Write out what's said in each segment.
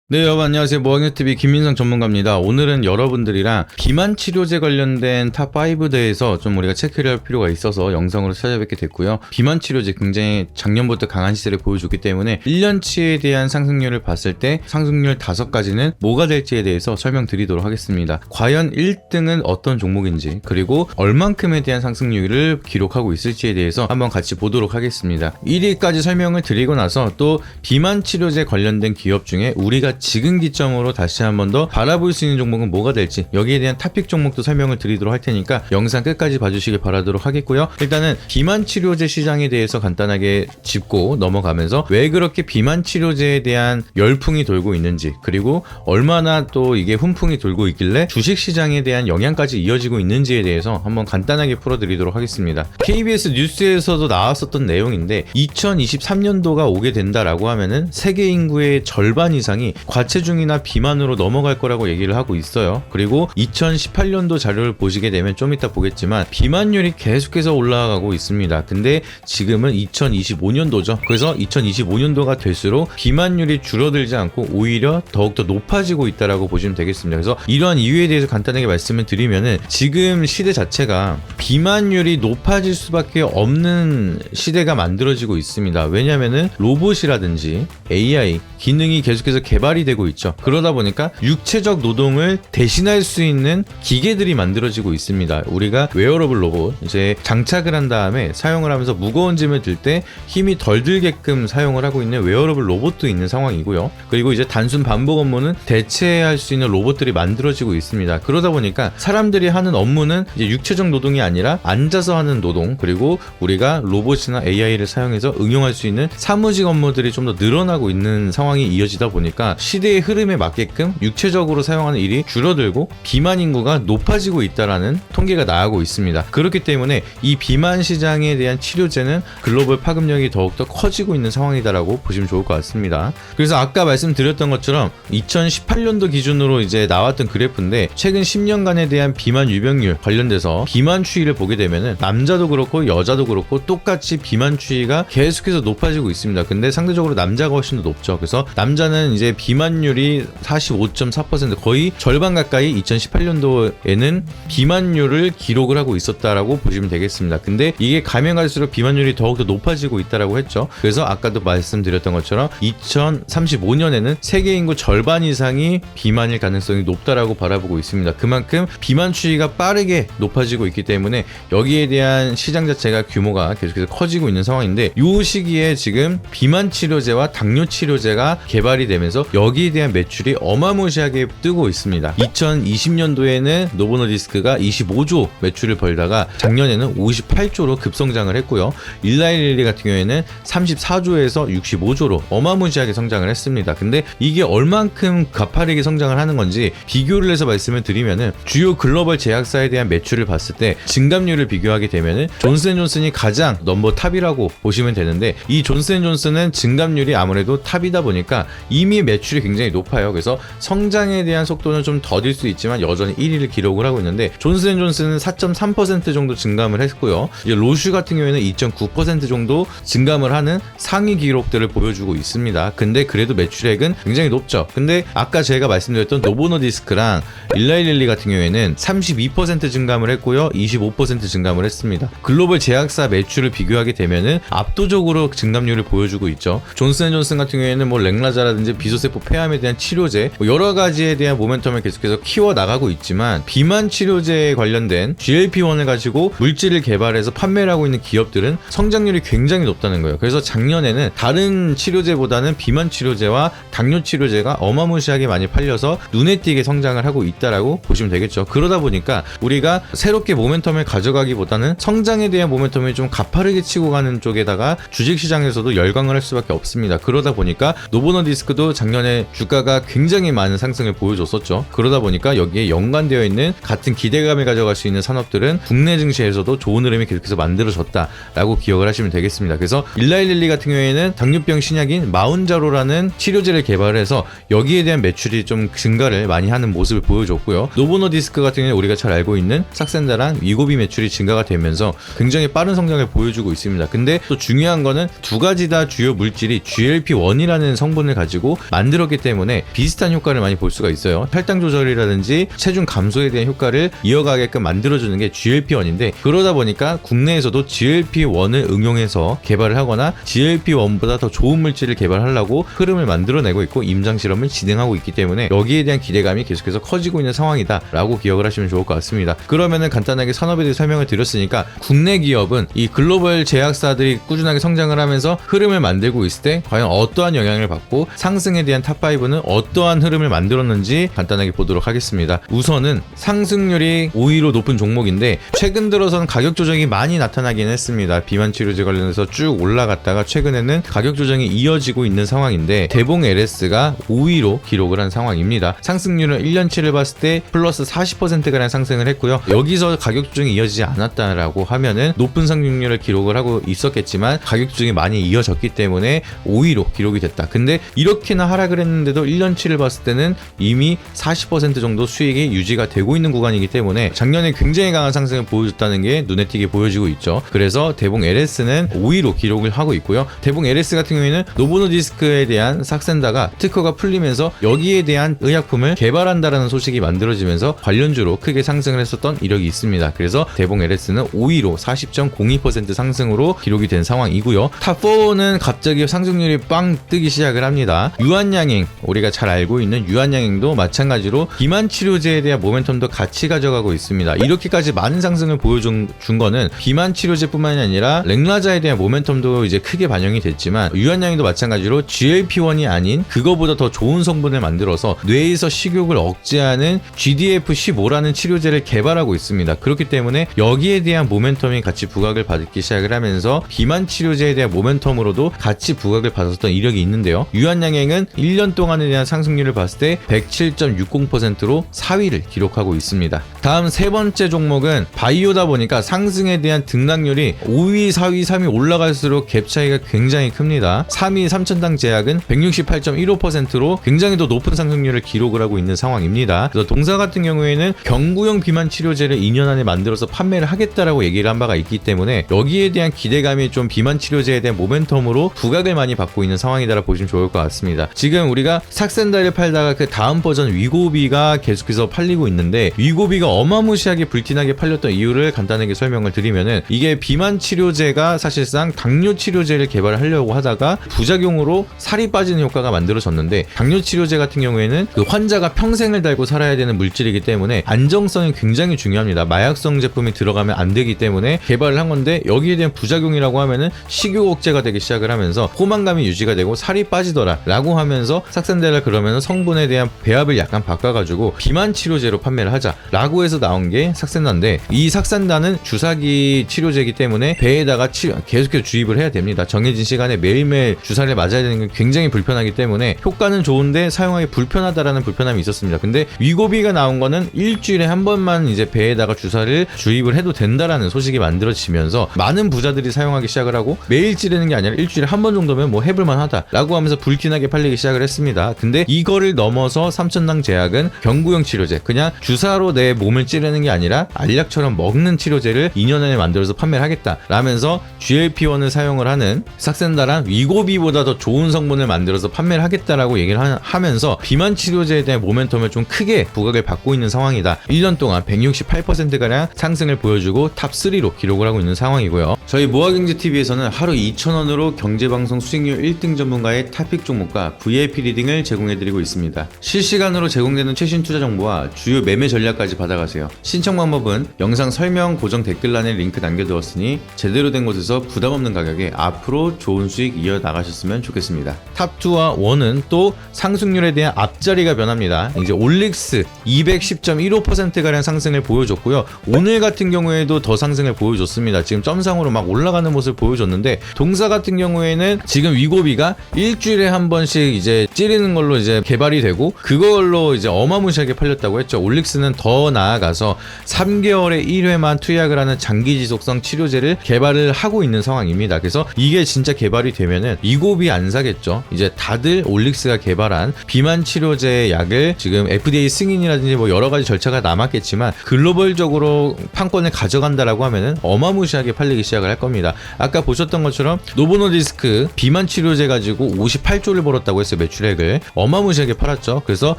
네, 여러분 안녕하세요. 모학뉴TV 김민성 전문가입니다. 오늘은 여러분들이랑 비만 치료제 관련된 탑5 대해서 좀 우리가 체크를 할 필요가 있어서 영상으로 찾아뵙게 됐고요. 비만 치료제 굉장히 작년부터 강한 시세를 보여줬기 때문에 1년치에 대한 상승률을 봤을 때 상승률 5가지는 뭐가 될지에 대해서 설명드리도록 하겠습니다. 과연 1등은 어떤 종목인지, 그리고 얼만큼에 대한 상승률을 기록하고 있을지에 대해서 한번 같이 보도록 하겠습니다. 1위까지 설명을 드리고 나서 또 비만 치료제 관련된 기업 중에 우리가 지금 기점으로 다시 한 번 더 바라볼 수 있는 종목은 뭐가 될지, 여기에 대한 탑픽 종목도 설명을 드리도록 할 테니까 영상 끝까지 봐주시길 바라도록 하겠고요. 일단은 비만 치료제 시장에 대해서 간단하게 짚고 넘어가면서 왜 그렇게 비만 치료제에 대한 열풍이 돌고 있는지, 그리고 얼마나 또 이게 훈풍이 돌고 있길래 주식 시장에 대한 영향까지 이어지고 있는지에 대해서 한번 간단하게 풀어드리도록 하겠습니다. KBS 뉴스에서도 나왔었던 내용인데 2023년도가 오게 된다라고 하면은 세계 인구의 절반 이상이 과체중이나 비만으로 넘어갈 거라고 얘기를 하고 있어요. 그리고 2018년도 자료를 보시게 되면 좀 이따 보겠지만 비만율이 계속해서 올라가고 있습니다. 근데 지금은 2025년도죠. 그래서 2025년도가 될수록 비만율이 줄어들지 않고 오히려 더욱더 높아지고 있다라고 보시면 되겠습니다. 그래서 이러한 이유에 대해서 간단하게 말씀을 드리면은 지금 시대 자체가 비만율이 높아질 수밖에 없는 시대가 만들어지고 있습니다. 왜냐면은 로봇이라든지 AI 기능이 계속해서 개발이 되고 있죠. 그러다 보니까 육체적 노동을 대신할 수 있는 기계들이 만들어지고 있습니다. 우리가 웨어러블 로봇 이제 장착을 한 다음에 사용을 하면서 무거운 짐을 들 때 힘이 덜 들게끔 사용을 하고 있는 웨어러블 로봇도 있는 상황이고요. 그리고 이제 단순 반복 업무는 대체할 수 있는 로봇들이 만들어지고 있습니다. 그러다 보니까 사람들이 하는 업무는 이제 육체적 노동이 아니라 앉아서 하는 노동, 그리고 우리가 로봇이나 AI를 사용해서 응용할 수 있는 사무직 업무들이 좀 더 늘어나고 있는 상황이 이어지다 보니까 시대의 흐름에 맞게끔 육체적으로 사용하는 일이 줄어들고 비만 인구가 높아지고 있다라는 통계가 나오고 있습니다. 그렇기 때문에 이 비만 시장에 대한 치료제는 글로벌 파급력이 더욱더 커지고 있는 상황이다라고 보시면 좋을 것 같습니다. 그래서 아까 말씀드렸던 것처럼 2018년도 기준으로 이제 나왔던 그래프인데 최근 10년간에 대한 비만 유병률 관련돼서 비만 추이를 보게 되면은 남자도 그렇고 여자도 그렇고 똑같이 비만 추이가 계속해서 높아지고 있습니다. 근데 상대적으로 남자가 훨씬 더 높죠. 그래서 남자는 이제 비만율이 45.4% 거의 절반 가까이 2018년도에는 비만율을 기록을 하고 있었다라고 보시면 되겠습니다. 근데 이게 가면 갈수록 비만율이 더욱더 높아지고 있다라고 했죠. 그래서 아까도 말씀드렸던 것처럼 2035년에는 세계 인구 절반 이상이 비만일 가능성이 높다라고 바라보고 있습니다. 그만큼 비만 추이가 빠르게 높아지고 있기 때문에 여기에 대한 시장 자체가 규모가 계속해서 커지고 있는 상황인데 이 시기에 지금 비만 치료제와 당뇨 치료제가 개발이 되면서 여기에 대한 매출이 어마무시하게 뜨고 있습니다. 2020년도에는 노보노디스크가 25조 매출을 벌다가 작년에는 58조로 급성장을 했고요. 일라이릴리 같은 경우에는 34조에서 65조로 어마무시하게 성장을 했습니다. 근데 이게 얼만큼 가파르게 성장을 하는 건지 비교를 해서 말씀을 드리면은 주요 글로벌 제약사에 대한 매출을 봤을 때 증감률을 비교하게 되면은 존슨앤존슨이 가장 넘버 탑이라고 보시면 되는데 이 존슨앤존슨은 증감률이 아무래도 탑이다 보니까 이미 매출이 굉장히 높아요. 그래서 성장에 대한 속도는 좀 더딜 수 있지만 여전히 1위를 기록을 하고 있는데 존슨앤존슨은 4.3% 정도 증감을 했고요. 이제 로슈 같은 경우에는 2.9% 정도 증감을 하는 상위 기록들을 보여주고 있습니다. 근데 그래도 매출액은 굉장히 높죠. 근데 아까 제가 말씀드렸던 노보노디스크랑 일라이릴리 같은 경우에는 32% 증감을 했고요. 25% 증감을 했습니다. 글로벌 제약사 매출을 비교하게 되면은 압도적으로 증감률을 보여주고 있죠. 존슨앤존슨 같은 경우에는 뭐 렉라자라든지 비소세포 폐암에 대한 치료제 여러 가지에 대한 모멘텀을 계속해서 키워 나가고 있지만 비만 치료제에 관련된 GLP-1을 가지고 물질을 개발해서 판매를 하고 있는 기업들은 성장률이 굉장히 높다는 거예요. 그래서 작년에는 다른 치료제보다는 비만 치료제와 당뇨 치료제가 어마무시하게 많이 팔려서 눈에 띄게 성장을 하고 있다라고 보시면 되겠죠. 그러다 보니까 우리가 새롭게 모멘텀을 가져가기보다는 성장에 대한 모멘텀을 좀 가파르게 치고 가는 쪽에다가 주식시장에서도 열광을 할 수밖에 없습니다. 그러다 보니까 노보노디스크도 작년에 주가가 굉장히 많은 상승을 보여줬었죠. 그러다 보니까 여기에 연관되어 있는 같은 기대감을 가져갈 수 있는 산업들은 국내 증시에서도 좋은 흐름이 계속해서 만들어졌다라고 기억을 하시면 되겠습니다. 그래서 일라이릴리 같은 경우에는 당뇨병 신약인 마운자로라는 치료제를 개발해서 여기에 대한 매출이 좀 증가를 많이 하는 모습을 보여줬고요. 노보노디스크 같은 경우는 우리가 잘 알고 있는 삭센다랑 위고비 매출이 증가가 되면서 굉장히 빠른 성장을 보여주고 있습니다. 근데 또 중요한 거는 두 가지 다 주요 물질이 GLP-1이라는 성분을 가지고 만들 만들었기 때문에 비슷한 효과를 많이 볼 수가 있어요. 혈당 조절이라든지 체중 감소에 대한 효과를 이어가게끔 만들어주는 게 GLP-1인데, 그러다 보니까 국내에서도 GLP-1을 응용해서 개발을 하거나 GLP-1보다 더 좋은 물질을 개발하려고 흐름을 만들어내고 있고 임상 실험을 진행하고 있기 때문에 여기에 대한 기대감이 계속해서 커지고 있는 상황이다 라고 기억을 하시면 좋을 것 같습니다. 그러면은 간단하게 산업에 대해 설명을 드렸으니까, 국내 기업은 이 글로벌 제약사들이 꾸준하게 성장을 하면서 흐름을 만들고 있을 때 과연 어떠한 영향을 받고 상승에 대한 탑5는 어떠한 흐름을 만들었는지 간단하게 보도록 하겠습니다. 우선은 상승률이 5위로 높은 종목인데, 최근 들어서는 가격 조정이 많이 나타나긴 했습니다. 비만 치료제 관련해서 쭉 올라갔다가 최근에는 가격 조정이 이어지고 있는 상황인데, 대봉 LS가 5위로 기록을 한 상황입니다. 상승률은 1년치를 봤을 때 플러스 40%가량 상승을 했고요. 여기서 가격 조정이 이어지지 않았다라고 하면은 높은 상승률을 기록을 하고 있었겠지만 가격 조정이 많이 이어졌기 때문에 5위로 기록이 됐다. 근데 이렇게나 하락을 했는데도 1년치를 봤을 때는 이미 40% 정도 수익이 유지가 되고 있는 구간이기 때문에 작년에 굉장히 강한 상승을 보여줬다는 게 눈에 띄게 보여지고 있죠. 그래서 대봉 LS는 5위로 기록을 하고 있고요. 대봉 LS 같은 경우에는 노보노디스크에 대한 삭센다가 특허가 풀리면서 여기에 대한 의약품을 개발한다라는 소식이 만들어지면서 관련주로 크게 상승을 했었던 이력이 있습니다. 그래서 대봉 LS는 5위로 40.02% 상승으로 기록이 된 상황이고요. 탑4는 갑자기 상승률이 빵 뜨기 시작을 합니다. 유한양행, 우리가 잘 알고 있는 유한양행도 마찬가지로 비만 치료제에 대한 모멘텀도 같이 가져가고 있습니다. 이렇게까지 많은 상승을 보여준 거는 비만 치료제뿐만이 아니라 렉라자에 대한 모멘텀도 이제 크게 반영이 됐지만, 유한양행도 마찬가지로 GLP-1이 아닌 그거보다 더 좋은 성분을 만들어서 뇌에서 식욕을 억제하는 GDF-15라는 치료제를 개발하고 있습니다. 그렇기 때문에 여기에 대한 모멘텀이 같이 부각을 받기 시작을 하면서 비만 치료제에 대한 모멘텀으로도 같이 부각을 받았던 이력이 있는데요. 유한양행은 1년 동안에 대한 상승률을 봤을 때 107.60%로 4위를 기록하고 있습니다. 다음 세 번째 종목은 바이오다 보니까 상승에 대한 등락률이 5위, 4위, 3위 올라갈수록 갭 차이가 굉장히 큽니다. 3위 삼천당 제약은 168.15%로 굉장히 더 높은 상승률을 기록을 하고 있는 상황입니다. 그래서 동사 같은 경우에는 경구용 비만 치료제를 2년 안에 만들어서 판매를 하겠다라고 얘기를 한 바가 있기 때문에 여기에 대한 기대감이 좀 비만 치료제에 대한 모멘텀으로 부각을 많이 받고 있는 상황이다라 보시면 좋을 것 같습니다. 지금 우리가 삭센다를 팔다가 그 다음 버전 위고비가 계속해서 팔리고 있는데, 위고비가 어마무시하게 불티나게 팔렸던 이유를 간단하게 설명을 드리면은, 이게 비만 치료제가 사실상 당뇨 치료제를 개발하려고 하다가 부작용으로 살이 빠지는 효과가 만들어졌는데, 당뇨 치료제 같은 경우에는 그 환자가 평생을 달고 살아야 되는 물질이기 때문에 안정성이 굉장히 중요합니다. 마약성 제품이 들어가면 안 되기 때문에 개발을 한 건데, 여기에 대한 부작용이라고 하면은 식욕 억제가 되기 시작을 하면서 포만감이 유지가 되고 살이 빠지더라 라고 하면서 삭센다를 그러면 성분에 대한 배합을 약간 바꿔가지고 비만 치료제로 판매를 하자 라고 해서 나온 게 삭센다인데, 이 삭센다는 주사기 치료제이기 때문에 배에다가 계속해서 주입을 해야 됩니다. 정해진 시간에 매일매일 주사를 맞아야 되는 게 굉장히 불편하기 때문에 효과는 좋은데 사용하기 불편하다라는 불편함이 있었습니다. 근데 위고비가 나온 거는 일주일에 한 번만 이제 배에다가 주사를 주입을 해도 된다라는 소식이 만들어지면서 많은 부자들이 사용하기 시작을 하고, 매일 찌르는 게 아니라 일주일에 한 번 정도면 뭐 해볼만 하다 라고 하면서 불티나게 팔리기 시작을 했습니다. 근데 이거를 넘어서 삼천당 제약은 경구용 치료제, 그냥 주사로 내 몸을 찌르는 게 아니라 알약처럼 먹는 치료제를 2년 안에 만들어서 판매를 하겠다 라면서 GLP-1을 사용을 하는 삭센다랑 위고비보다 더 좋은 성분을 만들어서 판매를 하겠다라고 얘기를 하면서 비만 치료제에 대한 모멘텀을 좀 크게 부각을 받고 있는 상황이다. 1년 동안 168%가량 상승을 보여주고 탑3로 기록을 하고 있는 상황이고요. 저희 모아경제TV에서는 하루 2,000원으로 경제방송 수익률 1등 전문가의 탑픽 종목과 VIP 리딩을 제공해드리고 있습니다. 실시간으로 제공되는 최신 투자 정보와 주요 매매 전략까지 받아가세요. 신청 방법은 영상 설명 고정 댓글란에 링크 남겨두었으니 제대로 된 곳에서 부담 없는 가격에 앞으로 좋은 수익 이어나가셨으면 좋겠습니다. 탑2와 1은 또 상승률에 대한 앞자리가 변합니다. 이제 올릭스 210.15%가량 상승을 보여줬고요. 오늘 같은 경우에도 더 상승을 보여줬습니다. 지금 점상으로 막 올라가는 모습을 보여줬는데, 동사 같은 경우에는 지금 위고비가 일주일에 한 번씩 이제 찌르는 걸로 이제 개발이 되고 그걸로 이제 어마무시하게 팔렸다고 했죠. 올릭스는 더 나아가서 3개월에 1회만 투약을 하는 장기 지속성 치료제를 개발을 하고 있는 상황입니다. 그래서 이게 진짜 개발이 되면은 위고비 안 사겠죠. 이제 다들 올릭스가 개발한 비만 치료제 약을 지금 FDA 승인이라든지 뭐 여러 가지 절차가 남았겠지만 글로벌적으로 판권을 가져간다라고 하면은 어마무시하게 팔리기 시작을 할 겁니다. 아까 보셨던 것처럼 노보노디스크 비만 치료제 가지고 58조를 벌었다고 했어요. 매출액을 어마무시하게 팔았죠. 그래서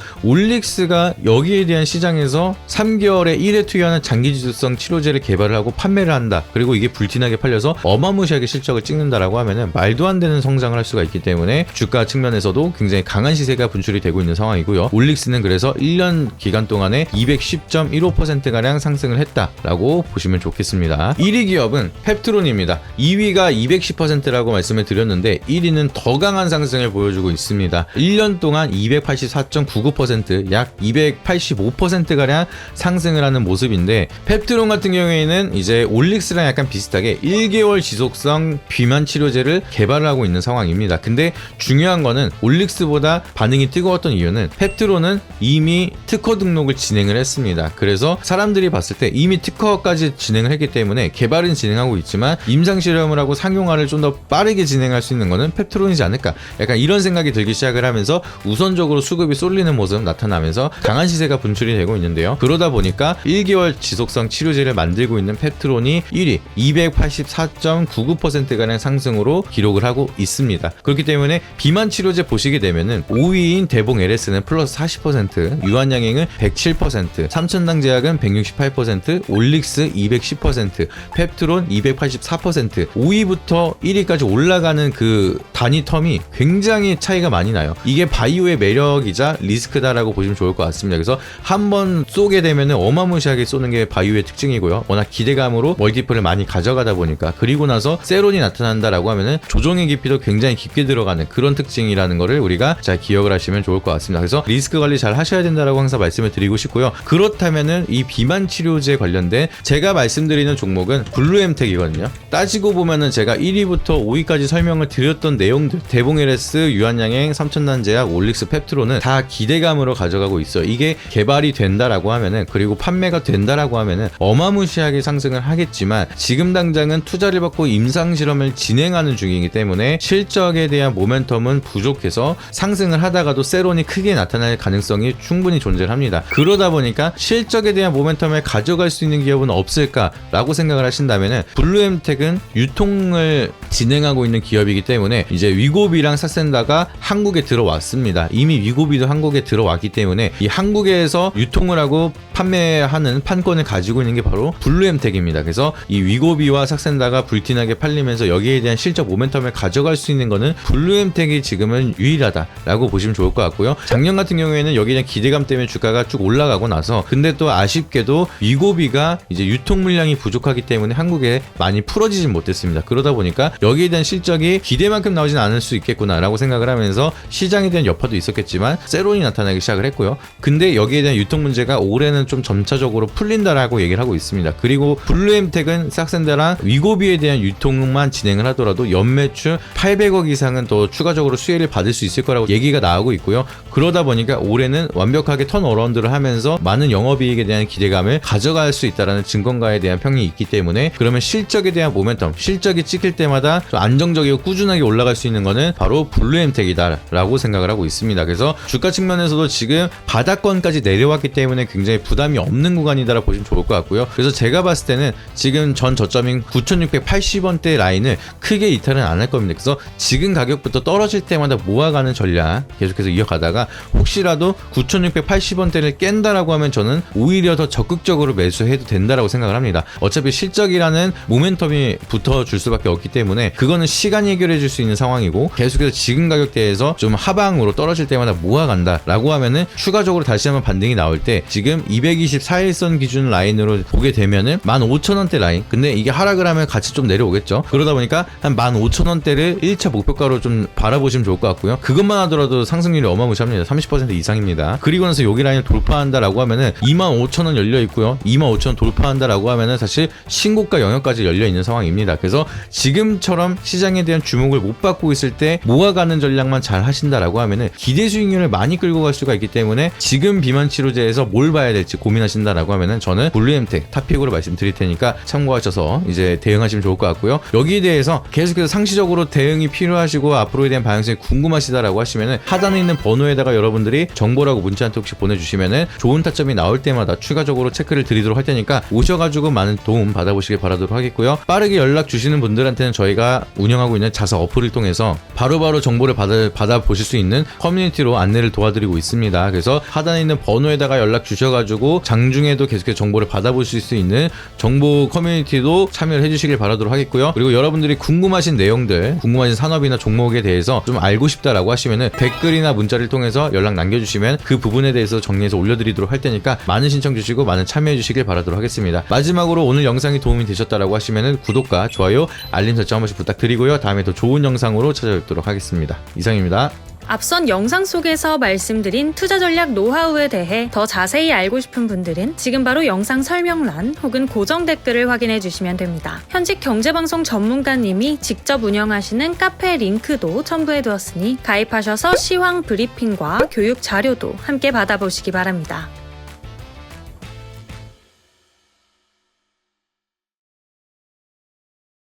올릭스가 여기에 대한 시장에서 3개월에 1회 투여하는 장기지속성 치료제를 개발을 하고 판매를 한다. 그리고 이게 불티나게 팔려서 어마무시하게 실적을 찍는다라고 하면은 말도 안 되는 성장을 할 수가 있기 때문에 주가 측면에서도 굉장히 강한 시세가 분출이 되고 있는 상황이고요. 올릭스는 그래서 1년 기간 동안에 210.15%가량 상승을 했다라고 보시면 좋겠습니다. 1위 기업은 펩트론입니다. 2위가 210%라고 말씀을 드렸는데 1위는 더 강한 상승을 보여주고 있습니다. 1년 동안 284.99%, 약 285%가량 상승을 하는 모습인데, 펩트론 같은 경우에는 이제 올릭스랑 약간 비슷하게 1개월 지속성 비만 치료제를 개발을 하고 있는 상황입니다. 근데 중요한 거는 올릭스보다 반응이 뜨거웠던 이유는 펩트론은 이미 특허 등록을 진행을 했습니다. 그래서 사람들이 봤을 때 이미 특허까지 진행을 했기 때문에 개발은 진행하고 있지만 임상 실험을 하고 상용화를 좀 더 빠르게 진행할 수 있는 거는 펩트론이지 않을까, 약간 이런 생각이 들기 시작을 하면서 우선적으로 수급이 쏠리는 모습 나타나면서 강한 시세가 분출이 되고 있는데요. 그러다 보니까 1개월 지속성 치료제를 만들고 있는 펩트론이 1위 284.99%가량 상승으로 기록을 하고 있습니다. 그렇기 때문에 비만 치료제 보시게 되면은 5위인 대봉 LS는 플러스 40%, 유한양행은 107%, 삼천당 제약은 168%, 올릭스 210%, 펩트론 284%, 5위부터 1위까지 올라가는 그 단위 텀이 굉장히 차이가 많이 나요. 이게 바이오의 매력이자 리스크다라고 보시면 좋을 것 같습니다. 그래서 한번 쏘게 되면 어마무시하게 쏘는 게 바이오의 특징이고요. 워낙 기대감으로 멀티플을 많이 가져가다 보니까, 그리고 나서 세론이 나타난다라고 하면은 조정의 깊이도 굉장히 깊게 들어가는 그런 특징이라는 거를 우리가 잘 기억을 하시면 좋을 것 같습니다. 그래서 리스크 관리 잘 하셔야 된다라고 항상 말씀을 드리고 싶고요. 그렇다면은 이 비만 치료제 관련된 제가 말씀드리는 종목은 블루엠텍이거든요. 따지고 보면은 제가 1위부터 5위까지 설명을 드렸던 내용들, 대봉 LS, 유한양행, 삼천단제약, 올릭스, 펩트론은 다 기대감으로 가져가고 있어요. 이게 개발이 된다라고 하면은, 그리고 판매가 된다라고 하면은 어마무시하게 상승을 하겠지만, 지금 당장은 투자를 받고 임상 실험을 진행하는 중이기 때문에 실적에 대한 모멘텀은 부족해서 상승을 하다가도 세론이 크게 나타날 가능성이 충분히 존재합니다. 그러다 보니까 실적에 대한 모멘텀을 가져갈 수 있는 기업은 없을까라고 생각을 하신다면은, 블루엠텍은 유통을 진행하고 있는 기업이기 때문에 이제 위고비랑 사센다가 한국에 들어왔습니다. 이미 위고비도 한국에 들어왔기 때문에 이 한국에서 유통을 하고 판매하는 판권을 가지고 있는 게 바로 블루엠텍입니다. 그래서 이 위고비와 삭센다가 불티나게 팔리면서 여기에 대한 실적 모멘텀을 가져갈 수 있는 거는 블루엠텍이 지금은 유일하다라고 보시면 좋을 것 같고요. 작년 같은 경우에는 여기에 대한 기대감 때문에 주가가 쭉 올라가고 나서, 근데 또 아쉽게도 위고비가 이제 유통 물량이 부족하기 때문에 한국에 많이 풀어지진 못했습니다. 그러다 보니까 여기에 대한 실적이 기대만큼 나오진 않을 수 있겠구나라고 생각을 하면서 시장에 대한 여파도 있었겠지만 세론이 나타나기 시작을 했고요. 근데 여기에 대한 유통 문제가 올해는 좀 점차적으로 풀린다라고 얘기를 하고 있습니다. 그리고 블루엠텍은 삭센다랑 위고비에 대한 유통만 진행을 하더라도 연매출 800억 이상은 더 추가적으로 수혜를 받을 수 있을 거라고 얘기가 나오고 있고요. 그러다 보니까 올해는 완벽하게 턴어라운드를 하면서 많은 영업이익에 대한 기대감을 가져갈 수 있다라는 증권가에 대한 평이 있기 때문에, 그러면 실적에 대한 모멘텀, 실적이 찍힐 때마다 좀 안정적이고 꾸준하게 올라갈 수 있는 거는 바로 블루엠텍이다라고 생각을 하고 있습니다. 그래서 주가 측면에서도 지금 바닥권까지 내려왔기 때문에 굉장히 부담이 없는 구간이다라고 보시면 좋을 것 같고요. 그래서 제가 봤을 때는 지금 전 저점인 9,680원대 라인을 크게 이탈은 안 할 겁니다. 그래서 지금 가격부터 떨어질 때마다 모아가는 전략 계속해서 이어가다가 혹시라도 9,680원대를 깬다라고 하면 저는 오히려 더 적극적으로 매수해도 된다라고 생각을 합니다. 어차피 실적이라는 모멘텀이 붙어줄 수밖에 없기 때문에 그거는 시간이 해결해 줄 수 있는 상황이고, 계속해서 지금 가격대에서 좀 하방으로 떨어질 때마다 모아간다라고 하면은 추가적으로 다시 한번 반등이 나올 때 지금 224일선 기준 라인으로 보게 되면은 15,000원대 라인, 근데 이게 하락을 하면 같이 좀 내려오겠죠. 그러다 보니까 한 15,000원대를 1차 목표가로 좀 바라보시면 좋을 것 같고요. 그것만 하더라도 상승률이 어마무시합니다. 30% 이상입니다. 그리고 나서 여기 라인을 돌파한다라고 하면은 25,000원 열려 있고요. 25,000원 돌파한다라고 하면은 사실 신고가 영역까지 열려 있는 상황입니다. 그래서 지금처럼 시장에 대한 주목을 못 받고 있을 때 모아가는 전략만 잘 하신다라고 하면은 기대 수익률을 많이 끌고 갈 수가 있기 때문에, 지금 비만 치료제에서 뭘 봐야 될지 고민하신다라고 하면은 저는 블루엠텍 탑픽으로 말씀드릴 테니까 참고하셔서 이제 대응하시면 좋을 것 같고요. 여기에 대해서 계속해서 상시적으로 대응이 필요하시고 앞으로에 대한 방향성이 궁금하시다라고 하시면은 하단에 있는 번호에다가 여러분들이 정보라고 문자한테 혹시 보내주시면은 좋은 타점이 나올 때마다 추가적으로 체크를 드리도록 할 테니까 오셔가지고 많은 도움 받아보시길 바라도록 하겠고요. 빠르게 연락 주시는 분들한테는 저희가 운영하고 있는 자사 어플을 통해서 바로바로 정보를 받아보실 수 있는 커뮤니티로 안내를 도와드리고 있습니다. 그래서 하단에 있는 번호에다가 연락 주셔가지고 장중에도 계속해서 정보를 받아보실 수 있는 정보 커뮤니티도 참여를 해주시길 바라도록 하겠고요. 그리고 여러분들이 궁금하신 내용들, 궁금하신 산업이나 종목에 대해서 좀 알고 싶다라고 하시면은 댓글이나 문자를 통해서 연락 남겨주시면 그 부분에 대해서 정리해서 올려드리도록 할 테니까 많은 신청 주시고 많은 참여해 주시길 바라도록 하겠습니다. 마지막으로 오늘 영상이 도움이 되셨다라고 하시면은 구독과 좋아요, 알림 설정 한 번씩 부탁드리고요. 다음에 더 좋은 영상으로 찾아뵙도록 하겠습니다. 이상입니다. 앞선 영상 속에서 말씀드린 투자 전략 노하우에 대해 더 자세히 알고 싶은 분들은 지금 바로 영상 설명란 혹은 고정 댓글을 확인해 주시면 됩니다. 현직 경제방송 전문가님이 직접 운영하시는 카페 링크도 첨부해 두었으니 가입하셔서 시황 브리핑과 교육 자료도 함께 받아보시기 바랍니다.